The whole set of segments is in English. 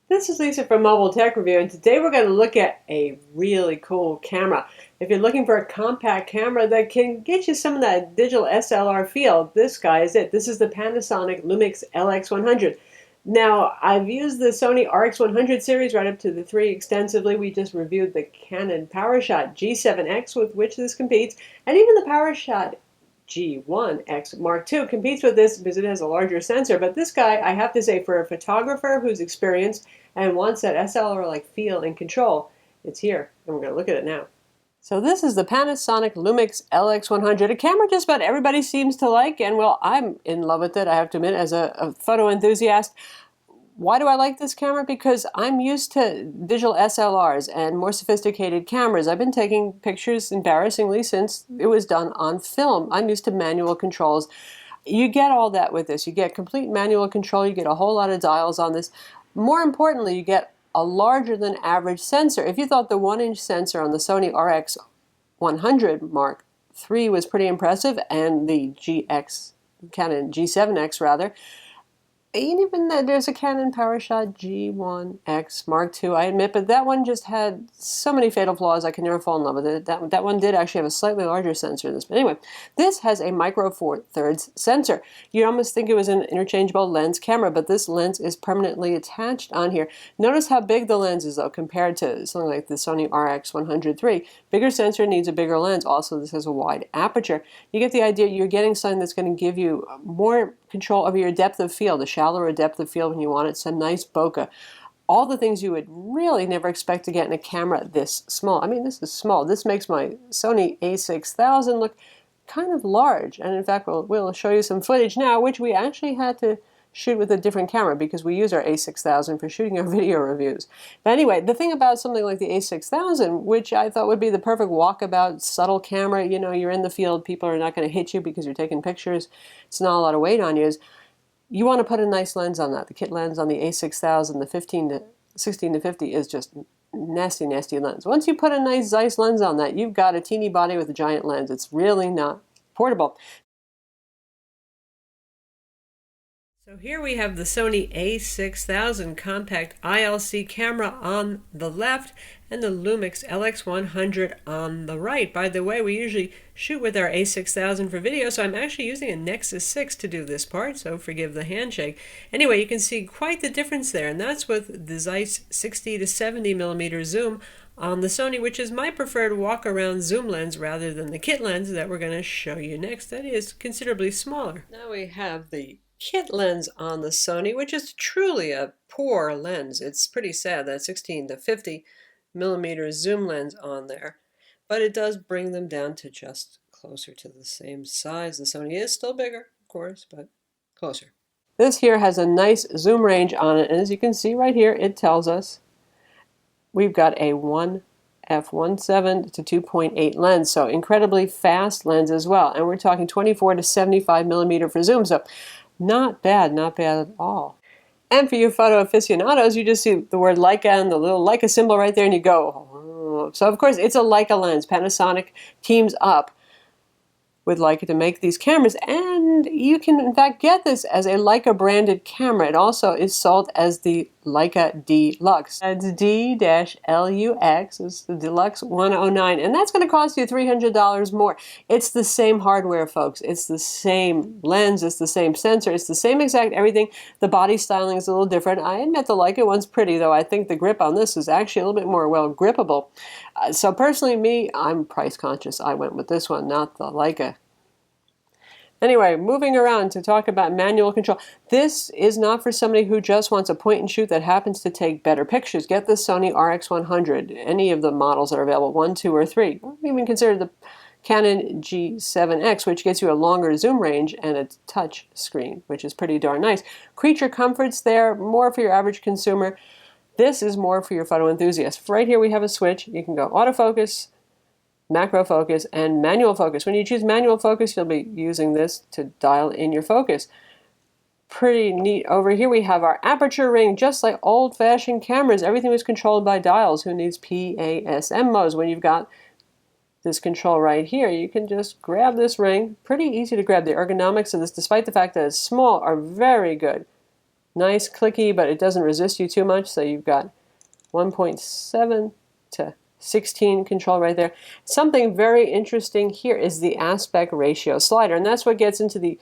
This is Lisa from Mobile Tech Review, and today we're going to look at a really cool camera. If you're looking for a compact camera that can get you some of that digital SLR feel, this guy is it. This is the Panasonic Lumix LX100. Now, I've used the Sony RX100 series right up to the 3 extensively. We just reviewed the Canon PowerShot G7X with which this competes, and even the PowerShot G1X Mark II competes with this because it has a larger sensor. But this guy, I have to say, for a photographer who's experienced and wants that SLR-like feel and control, it's here. And we're going to look at it now. So this is the Panasonic Lumix LX100, a camera just about everybody seems to like, and well, I'm in love with it, I have to admit, as a photo enthusiast. Why do I like this camera? Because I'm used to digital SLRs and more sophisticated cameras. I've been taking pictures, embarrassingly, since it was done on film. I'm used to manual controls. You get all that with this. You get complete manual control. You get a whole lot of dials on this. More importantly, you get a larger than average sensor. If you thought the 1-inch sensor on the Sony RX100 Mark III was pretty impressive, and the Canon G7X rather, even there's a Canon PowerShot G1X Mark II, I admit, but that one just had so many fatal flaws I could never fall in love with it. That one did actually have a slightly larger sensor than this. But anyway, this has a micro four thirds sensor. You'd almost think it was an interchangeable lens camera, but this lens is permanently attached on here. Notice how big the lens is, though, compared to something like the Sony RX100 III. Bigger sensor needs a bigger lens. Also, this has a wide aperture. You get the idea you're getting something that's going to give you more control over your depth of field, a shallower depth of field when you want it, some nice bokeh. All the things you would really never expect to get in a camera this small. I mean, this is small. This makes my Sony a6000 look kind of large. And in fact, we'll show you some footage now, which we actually had to shoot with a different camera because we use our a6000 for shooting our video reviews. But anyway, the thing about something like the a6000, which I thought would be the perfect walkabout, subtle camera, you know, you're in the field, people are not going to hit you because you're taking pictures, it's not a lot of weight on you, is you want to put a nice lens on that. The kit lens on the a6000, the 16 to 50 is just nasty, nasty lens. Once you put a nice Zeiss lens on that, you've got a teeny body with a giant lens. It's really not portable. So here we have the Sony a6000 compact ILC camera on the left and the Lumix LX100 on the right. By the way, we usually shoot with our a6000 for video, so I'm actually using a Nexus 6 to do this part, so forgive the handshake. Anyway, you can see quite the difference there, and that's with the Zeiss 60 to 70 millimeter zoom on the Sony, which is my preferred walk-around zoom lens rather than the kit lens that we're going to show you next. That is considerably smaller. Now we have the kit lens on the Sony, which is truly a poor lens. It's pretty sad that 16 to 50 millimeter zoom lens on there, but it does bring them down to just closer to the same size. The Sony is still bigger, of course, but closer. This here has a nice zoom range on it, and as you can see right here, it tells us we've got a 1f1.7 to 2.8 lens, so incredibly fast lens as well, and we're talking 24 to 75 millimeter for zoom, so not bad at all. And for you photo aficionados, you just see the word Leica and the little Leica symbol right there, and you go, oh. So of course it's a Leica lens. Panasonic teams up with Leica to make these cameras, and you can in fact get this as a Leica branded camera. It also is sold as the Leica D-LUX. That's D-LUX, it's the D-LUX 109, and that's going to cost you $300 more. It's the same hardware, folks. It's the same lens, it's the same sensor, it's the same exact everything. The body styling is a little different. I admit the Leica one's pretty, though I think the grip on this is actually a little bit more well grippable. So personally, me, I'm price conscious. I went with this one, not the Leica. Anyway, moving around to talk about manual control. This is not for somebody who just wants a point and shoot that happens to take better pictures. Get the Sony RX100, any of the models that are available, 1, 2, or 3. Or even consider the Canon G7X, which gets you a longer zoom range and a touch screen, which is pretty darn nice. Creature comforts there, more for your average consumer. This is more for your photo enthusiast. Right here we have a switch. You can go autofocus, macro focus, and manual focus. When you choose manual focus, you'll be using this to dial in your focus. Pretty neat. Over here we have our aperture ring, just like old-fashioned cameras. Everything was controlled by dials. Who needs PASM modes? When you've got this control right here, you can just grab this ring. Pretty easy to grab. The ergonomics of this, despite the fact that it's small, are very good. Nice clicky, but it doesn't resist you too much. So you've got 1.7 to 16 control right there. Something very interesting here is the aspect ratio slider, and that's what gets into the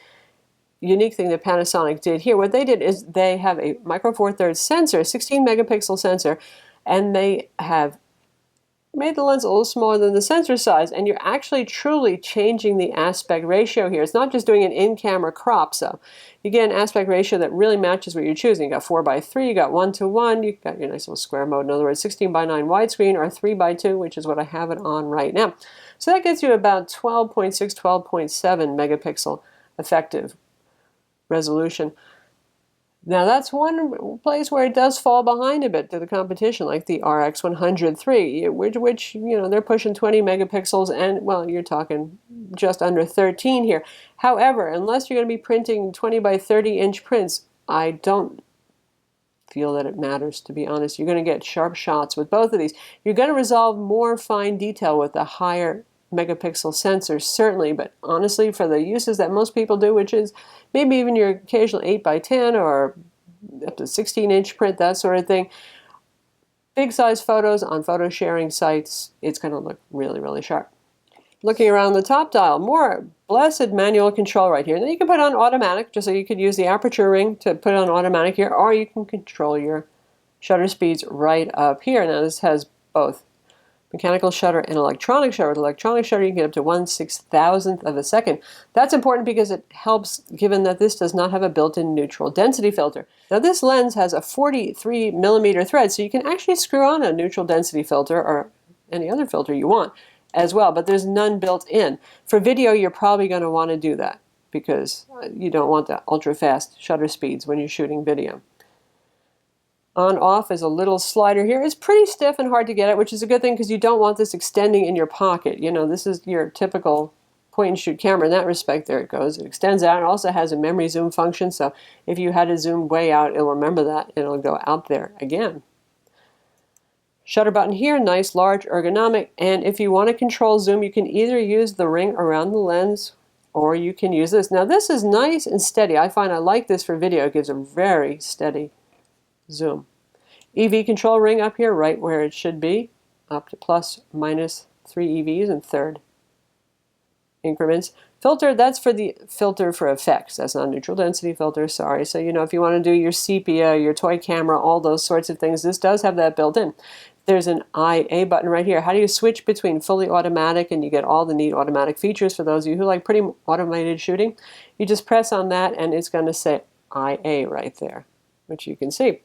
unique thing that Panasonic did here. What they did is they have a micro four thirds sensor, 16 megapixel sensor, and they have made the lens a little smaller than the sensor size, and you're actually truly changing the aspect ratio here. It's not just doing an in-camera crop, so you get an aspect ratio that really matches what you're choosing. You got 4:3, you got 1:1, you got your nice little square mode. In other words, 16:9 widescreen or 3:2, which is what I have it on right now. So that gets you about 12.6, 12.7 megapixel effective resolution. Now that's one place where it does fall behind a bit to the competition, like the RX100 III, which you know, they're pushing 20 megapixels, and well, you're talking just under 13 here. However, unless you're going to be printing 20 by 30 inch prints, I don't feel that it matters, to be honest. You're going to get sharp shots with both of these. You're going to resolve more fine detail with the higher megapixel sensors, certainly, but honestly, for the uses that most people do, which is maybe even your occasional 8x10 or up to 16-inch print, that sort of thing, big size photos on photo sharing sites, it's going to look really, really sharp. Looking around the top dial, more blessed manual control right here. Now you can put on automatic, just so you could use the Aperture Ring to put on automatic here, or you can control your shutter speeds right up here. Now this has both mechanical shutter and electronic shutter. With electronic shutter, you can get up to 1/6000th of a second. That's important because it helps, given that this does not have a built-in neutral density filter. Now this lens has a 43 millimeter thread, so you can actually screw on a neutral density filter or any other filter you want as well, but there's none built in. For video, you're probably going to want to do that because you don't want the ultra-fast shutter speeds when you're shooting video. On-off is a little slider here. It's pretty stiff and hard to get at, which is a good thing because you don't want this extending in your pocket. You know, this is your typical point-and-shoot camera in that respect. There it goes. It extends out. It also has a memory zoom function, so if you had to zoom way out, it'll remember that. It'll go out there again. Shutter button here, nice, large, ergonomic, and if you want to control zoom, you can either use the ring around the lens or you can use this. Now this is nice and steady. I find I like this for video. It gives a very steady zoom. EV control ring up here, right where it should be, up to plus minus 3 EVs in third increments. Filter, that's for the filter for effects. That's not a neutral density filter, sorry. So, you know, if you want to do your sepia, your toy camera, all those sorts of things, this does have that built in. There's an IA button right here. How do you switch between fully automatic, and you get all the neat automatic features for those of you who like pretty automated shooting? You just press on that and it's going to say IA right there, which you can see.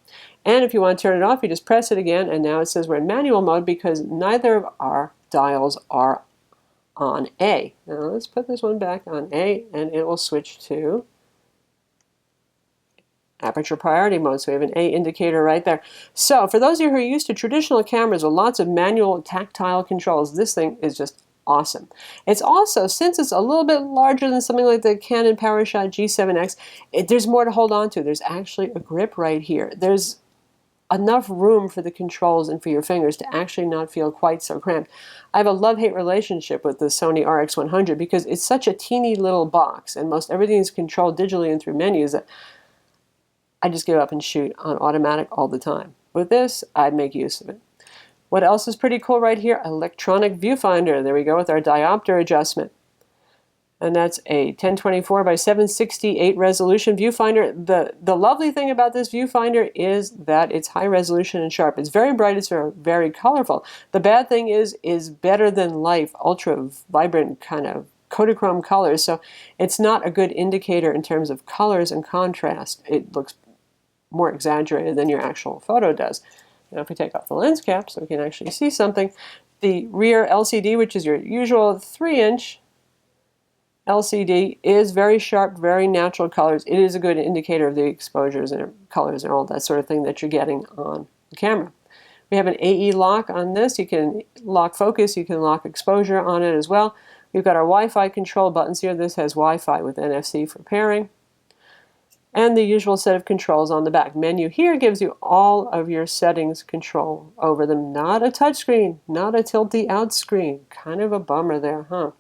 And if you want to turn it off, you just press it again, and now it says we're in manual mode because neither of our dials are on A. Now let's put this one back on A, and it will switch to aperture priority mode. So we have an A indicator right there. So for those of you who are used to traditional cameras with lots of manual tactile controls, this thing is just awesome. It's also, since it's a little bit larger than something like the Canon PowerShot G7X, there's more to hold on to. There's actually a grip right here. There's enough room for the controls and for your fingers to actually not feel quite so cramped. I have a love-hate relationship with the Sony RX100 because it's such a teeny little box and most everything is controlled digitally and through menus that I just give up and shoot on automatic all the time. With this, I'd make use of it. What else is pretty cool right here? Electronic viewfinder. There we go with our diopter adjustment. And that's a 1024 by 768 resolution viewfinder. The lovely thing about this viewfinder is that it's high resolution and sharp. It's very bright, it's very colorful. The bad thing is better than life, ultra vibrant kind of Kodachrome colors. So it's not a good indicator in terms of colors and contrast. It looks more exaggerated than your actual photo does. Now if we take off the lens cap so we can actually see something, the rear LCD, which is your usual 3-inch LCD, is very sharp, very natural colors. It is a good indicator of the exposures and colors and all that sort of thing that you're getting on the camera. We have an AE lock on this. You can lock focus, you can lock exposure on it as well. We've got our Wi-Fi control buttons here. This has Wi-Fi with NFC for pairing. And the usual set of controls on the back. Menu here gives you all of your settings control over them. Not a touch screen, not a tilty out screen. Kind of a bummer there, huh?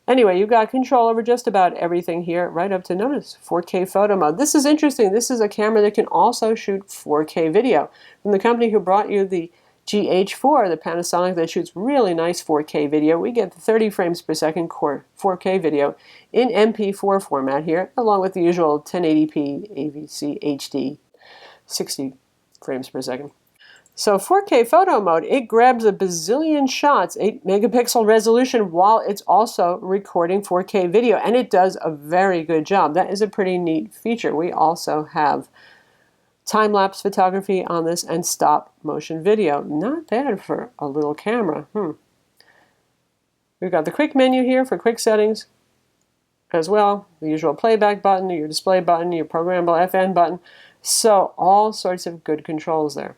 Anyway, you've got control over just about everything here, right up to, notice, 4K photo mode. This is interesting. This is a camera that can also shoot 4K video. From the company who brought you the GH4, the Panasonic that shoots really nice 4K video, we get the 30 frames per second core 4K video in MP4 format here, along with the usual 1080p AVC HD 60 frames per second. So 4K photo mode, it grabs a bazillion shots, 8 megapixel resolution, while it's also recording 4K video, and it does a very good job. That is a pretty neat feature. We also have time-lapse photography on this and stop motion video. Not bad for a little camera. We've got the quick menu here for quick settings as well. The usual playback button, your display button, your programmable FN button. So all sorts of good controls there.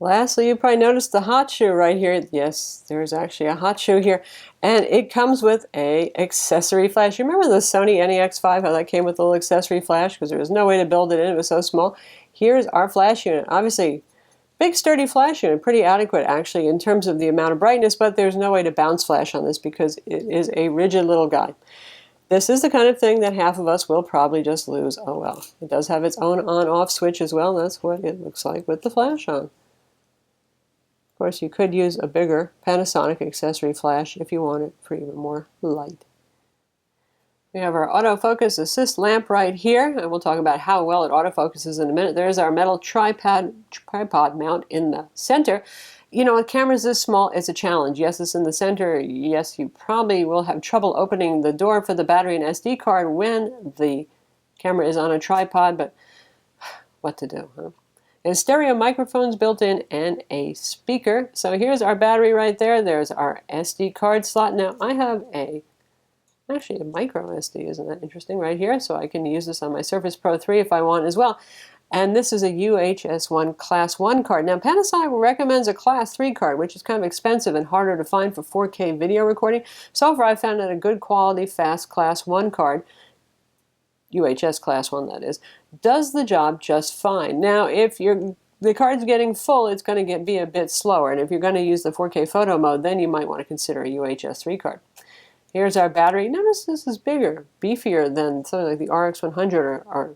Lastly, you probably noticed the hot shoe right here. Yes, there's actually a hot shoe here. And it comes with a accessory flash. You remember the Sony NEX5, how that came with a little accessory flash? Because there was no way to build it in, it was so small. Here's our flash unit. Obviously, big sturdy flash unit, pretty adequate actually in terms of the amount of brightness, but there's no way to bounce flash on this because it is a rigid little guy. This is the kind of thing that half of us will probably just lose. Oh well. It does have its own on-off switch as well. That's what it looks like with the flash on. Of course, you could use a bigger Panasonic accessory flash if you want it for even more light. We have our autofocus assist lamp right here, and we'll talk about how well it autofocuses in a minute. There's our metal tripod mount in the center. You know, with cameras this small, it's a challenge. Yes, it's in the center. Yes, you probably will have trouble opening the door for the battery and SD card when the camera is on a tripod, but what to do, huh? There's stereo microphones built in and a speaker. So here's our battery right there. There's our SD card slot. Now I have actually a micro SD, isn't that interesting, right here? So I can use this on my Surface Pro 3 if I want as well. And this is a UHS-1 Class 1 card. Now Panasonic recommends a Class 3 card, which is kind of expensive and harder to find for 4K video recording. So far I found that a good quality, fast Class 1 card, UHS Class 1 that is, does the job just fine. Now if the card's getting full, it's going to be a bit slower, and if you're going to use the 4K photo mode, then you might want to consider a UHS 3 card. Here's our battery. Notice this is bigger, beefier than something like the RX100 or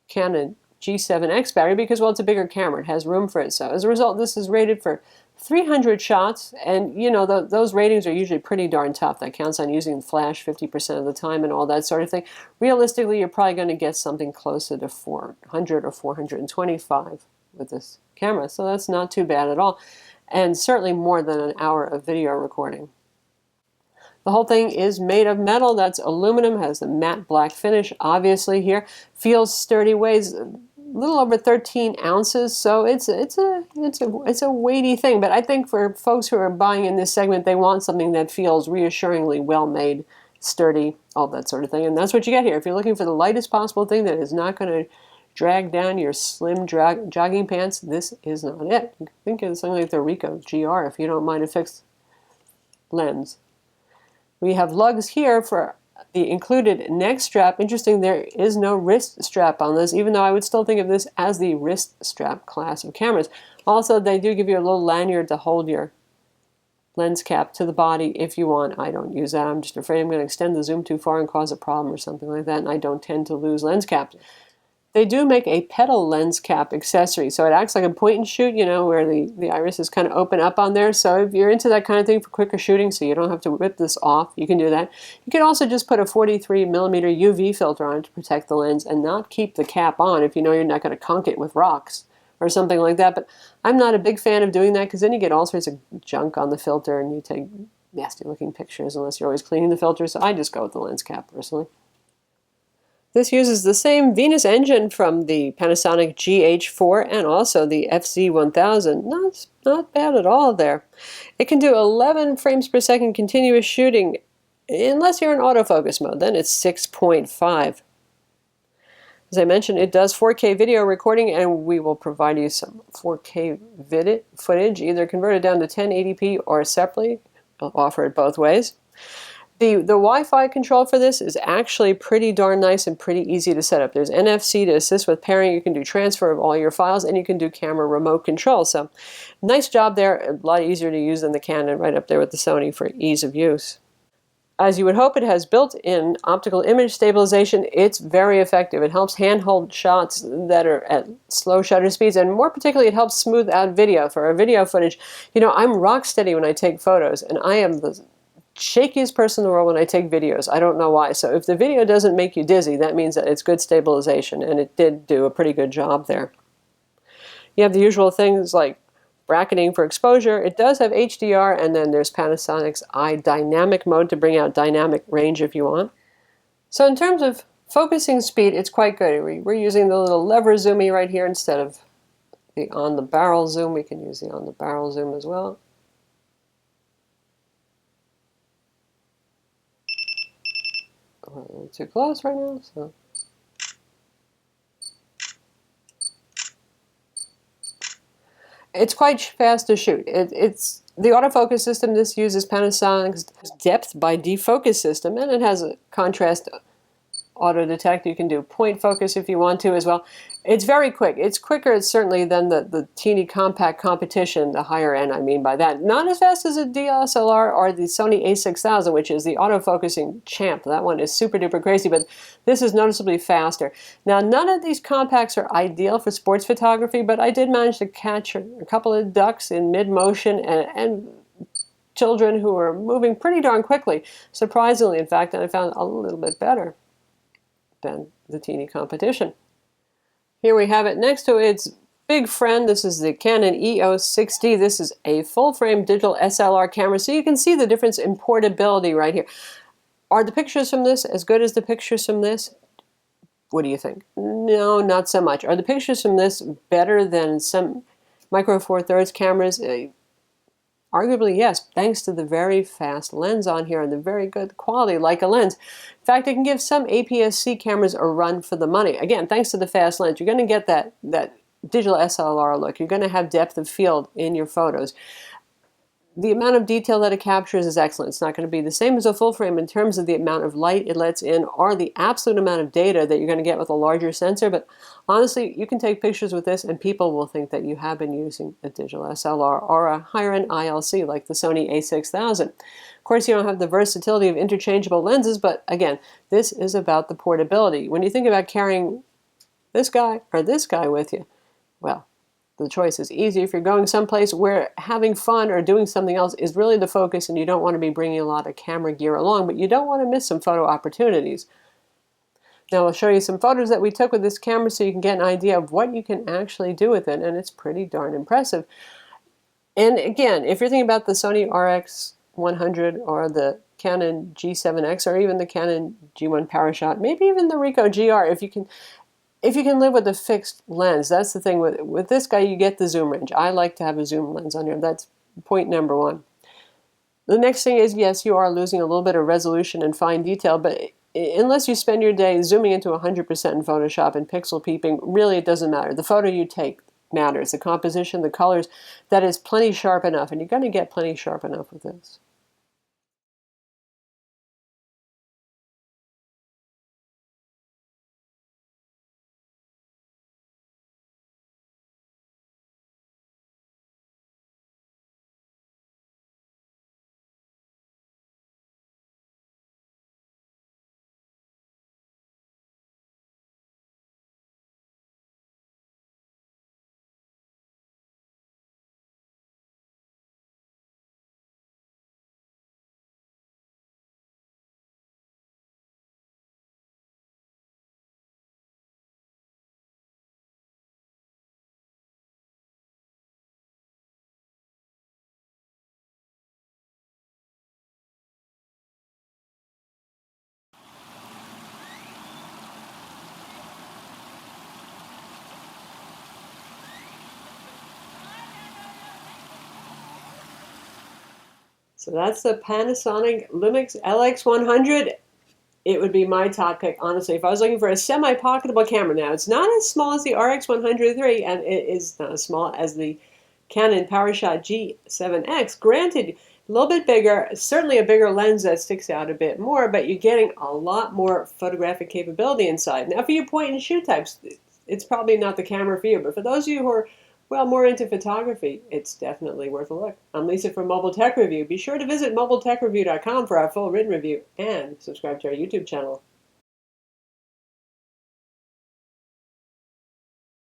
Canon G7X battery because, well, it's a bigger camera. It has room for it. So as a result, this is rated for 300 shots, and you know those ratings are usually pretty darn tough. That counts on using the flash 50% of the time and all that sort of thing. Realistically, you're probably going to get something closer to 400 or 425 with this camera, so that's not too bad at all, and certainly more than an hour of video recording. The whole thing is made of metal. That's aluminum, has a matte black finish, obviously here. Feels sturdy, weighs a little over 13 ounces, so it's a weighty thing. But I think for folks who are buying in this segment, they want something that feels reassuringly well made, sturdy, all that sort of thing. And that's what you get here. If you're looking for the lightest possible thing that is not going to drag down your slim jogging pants, this is not it. You can think of something like the Ricoh GR if you don't mind a fixed lens. We have lugs here for the included neck strap. Interesting, there is no wrist strap on this, even though I would still think of this as the wrist strap class of cameras. Also, they do give you a little lanyard to hold your lens cap to the body if you want. I don't use that. I'm just afraid I'm going to extend the zoom too far and cause a problem or something like that, and I don't tend to lose lens caps. They do make a petal lens cap accessory, so it acts like a point and shoot, you know, where the iris is kind of open up on there. So if you're into that kind of thing for quicker shooting, so you don't have to rip this off, you can do that. You can also just put a 43mm UV filter on to protect the lens and not keep the cap on if you know you're not going to conk it with rocks or something like that. But I'm not a big fan of doing that because then you get all sorts of junk on the filter and you take nasty looking pictures unless you're always cleaning the filter. So I just go with the lens cap personally. This uses the same Venus engine from the Panasonic GH4 and also the FZ1000. Not bad at all there. It can do 11 frames per second continuous shooting unless you're in autofocus mode. Then it's 6.5. As I mentioned, it does 4K video recording, and we will provide you some 4K footage, either converted down to 1080p or separately. We'll offer it both ways. The Wi-Fi control for this is actually pretty darn nice and pretty easy to set up. There's NFC to assist with pairing. You can do transfer of all your files, and you can do camera remote control. So nice job there. A lot easier to use than the Canon, right up there with the Sony for ease of use. As you would hope, it has built-in optical image stabilization. It's very effective. It helps handhold shots that are at slow shutter speeds, and more particularly, it helps smooth out video. For our video footage, you know, I'm rock steady when I take photos, and I am the shakiest person in the world when I take videos. I don't know why. So if the video doesn't make you dizzy, that means that it's good stabilization, and it did do a pretty good job there. You have the usual things like bracketing for exposure. It does have HDR, and then there's Panasonic's Eye Dynamic mode to bring out dynamic range if you want. So in terms of focusing speed, it's quite good. We're using the little lever zoomy right here instead of the on-the-barrel zoom. We can use the on-the-barrel zoom as well. We're a little too close right now, so. It's quite fast to shoot. It's the autofocus system. This uses Panasonic's depth by defocus system, and it has a contrast auto detect. You can do point focus if you want to as well. It's very quick. It's quicker, certainly, than the teeny compact competition, the higher end, I mean by that. Not as fast as a DSLR or the Sony a6000, which is the autofocusing champ. That one is super duper crazy, but this is noticeably faster. Now, none of these compacts are ideal for sports photography, but I did manage to catch a couple of ducks in mid-motion and children who were moving pretty darn quickly, surprisingly, in fact, and I found a little bit better than the teeny competition. Here we have it next to its big friend. This is the Canon EOS6D. This is a full-frame digital SLR camera, so you can see the difference in portability right here. Are the pictures from this as good as the pictures from this? What do you think? No, not so much. Are the pictures from this better than some Micro Four Thirds cameras? Arguably, yes, thanks to the very fast lens on here and the very good quality Leica lens. In fact, it can give some APS-C cameras a run for the money. Again, thanks to the fast lens, you're going to get that digital SLR look. You're going to have depth of field in your photos. The amount of detail that it captures is excellent. It's not going to be the same as a full frame in terms of the amount of light it lets in or the absolute amount of data that you're going to get with a larger sensor, but honestly, you can take pictures with this and people will think that you have been using a digital SLR or a higher-end ILC like the Sony a6000. Of course, you don't have the versatility of interchangeable lenses, but again, this is about the portability. When you think about carrying this guy or this guy with you, well, the choice is easy if you're going someplace where having fun or doing something else is really the focus and you don't want to be bringing a lot of camera gear along, but you don't want to miss some photo opportunities. Now I'll show you some photos that we took with this camera so you can get an idea of what you can actually do with it, and it's pretty darn impressive. And again, if you're thinking about the Sony RX100 or the Canon G7X or even the Canon G1 PowerShot, maybe even the Ricoh GR, if you can live with a fixed lens, that's the thing. With this guy, you get the zoom range. I like to have a zoom lens on here. That's point number one. The next thing is, yes, you are losing a little bit of resolution and fine detail, but unless you spend your day zooming into 100% in Photoshop and pixel peeping, really it doesn't matter. The photo you take matters. The composition, the colors, that is plenty sharp enough, and you're going to get plenty sharp enough with this. So that's the Panasonic Lumix LX100. It would be my top pick, honestly. If I was looking for a semi-pocketable camera now, it's not as small as the RX100 III, and it is not as small as the Canon PowerShot G7X. Granted, a little bit bigger, certainly a bigger lens that sticks out a bit more, but you're getting a lot more photographic capability inside. Now, for your point and shoot types, it's probably not the camera for you, but for those of you who are well, more into photography, it's definitely worth a look. I'm Lisa from Mobile Tech Review. Be sure to visit mobiletechreview.com for our full written review and subscribe to our YouTube channel.